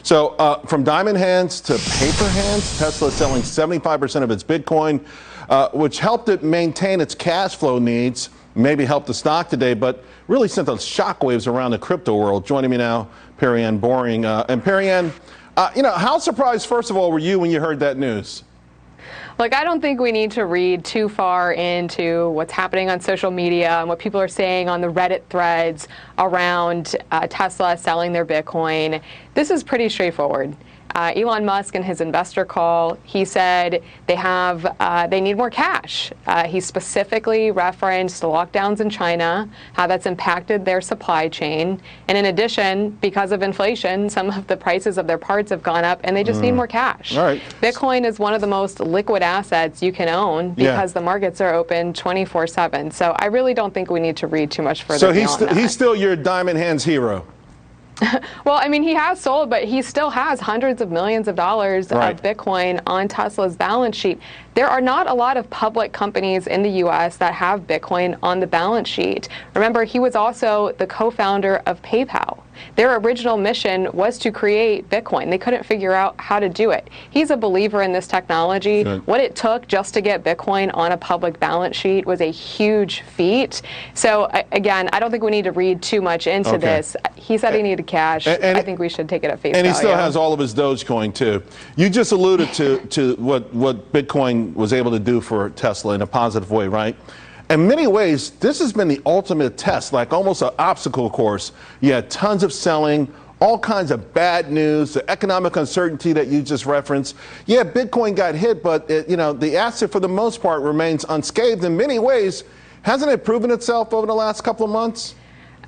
So from diamond hands to paper hands, Tesla is selling 75% of its Bitcoin, which helped it maintain its cash flow needs, maybe helped the stock today, but really sent those shockwaves around the crypto world. Joining me now, Perianne Boring. And Perianne, how surprised, first of all, were you when you heard that news? Look, I don't think we need to read too far into what's happening on social media and what people are saying on the Reddit threads around Tesla selling their Bitcoin. This is pretty straightforward. Elon Musk in his investor call, he said they need more cash. He specifically referenced the lockdowns in China, how that's impacted their supply chain. And in addition, because of inflation, some of the prices of their parts have gone up and they just need more cash. All right. Bitcoin is one of the most liquid assets you can own because the markets are open 24/7. So I really don't think we need to read too much further beyond that. So he's still your diamond hands hero. Well, I mean, he has sold, but he still has hundreds of millions of dollars of Bitcoin on Tesla's balance sheet. There are not a lot of public companies in the U.S. that have Bitcoin on the balance sheet. Remember, he was also the co-founder of PayPal. Their original mission was to create Bitcoin. They couldn't figure out how to do it. He's a believer in this technology. Good. What it took just to get Bitcoin on a public balance sheet was a huge feat. So again, I don't think we need to read too much into this. He said he needed cash. And I think we should take it at face value. And he still has all of his Dogecoin too. You just alluded to what Bitcoin was able to do for Tesla in a positive way, right? In many ways, this has been the ultimate test, like almost an obstacle course. You had tons of selling, all kinds of bad news, the economic uncertainty that you just referenced. Yeah, Bitcoin got hit, but the asset for the most part remains unscathed in many ways. Hasn't it proven itself over the last couple of months?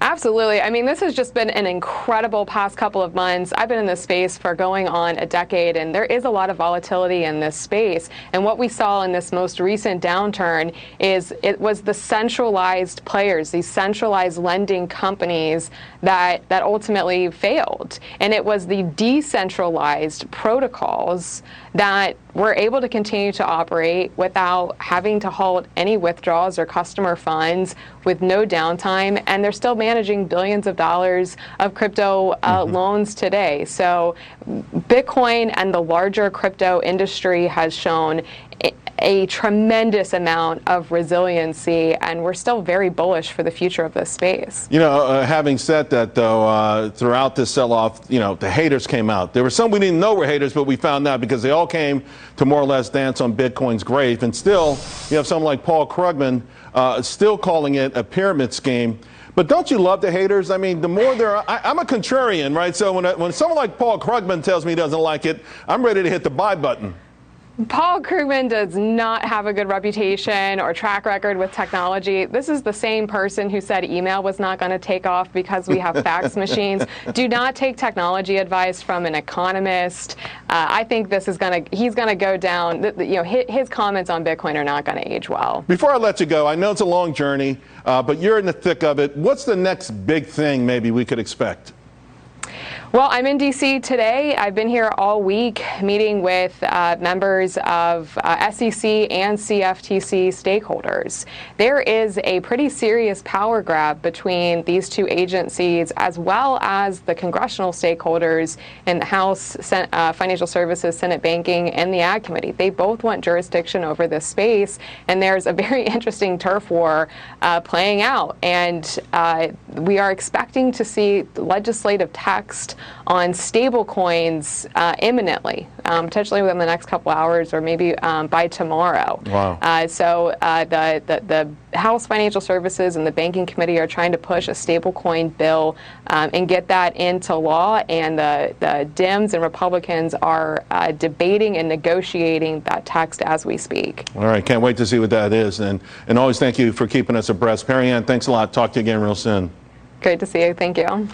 Absolutely. I mean, this has just been an incredible past couple of months. I've been in this space for going on a decade, and there is a lot of volatility in this space. And what we saw in this most recent downturn is it was the centralized players, these centralized lending companies that ultimately failed. And it was the decentralized protocols that were able to continue to operate without having to halt any withdrawals or customer funds with no downtime, and they're still managing billions of dollars of crypto loans today. So Bitcoin and the larger crypto industry has shown a tremendous amount of resiliency, and we're still very bullish for the future of this space. Having said that, though, throughout this sell-off, the haters came out. There were some we didn't know were haters, but we found out because they all came to more or less dance on Bitcoin's grave. And still, you have someone like Paul Krugman still calling it a pyramid scheme. But don't you love the haters? I mean, the more I'm a contrarian, right? So when someone like Paul Krugman tells me he doesn't like it, I'm ready to hit the buy button. Paul Krugman does not have a good reputation or track record with technology. This is the same person who said email was not going to take off because we have fax machines. Do not take technology advice from an economist. I think he's going to go down. His comments on Bitcoin are not going to age well. Before I let you go, I know it's a long journey, but you're in the thick of it. What's the next big thing maybe we could expect? Well, I'm in D.C. today. I've been here all week meeting with members of SEC and CFTC stakeholders. There is a pretty serious power grab between these two agencies, as well as the congressional stakeholders in the House Financial Services, Senate Banking, and the Ag Committee. They both want jurisdiction over this space, and there's a very interesting turf war playing out. And we are expecting to see legislative text on stable coins imminently, potentially within the next couple hours or maybe by tomorrow. Wow. So the House Financial Services and the Banking Committee are trying to push a stable coin bill and get that into law, and the Dems and Republicans are debating and negotiating that text as we speak. All right, can't wait to see what that is. And always thank you for keeping us abreast. Perianne, thanks a lot. Talk to you again real soon. Great to see you. Thank you.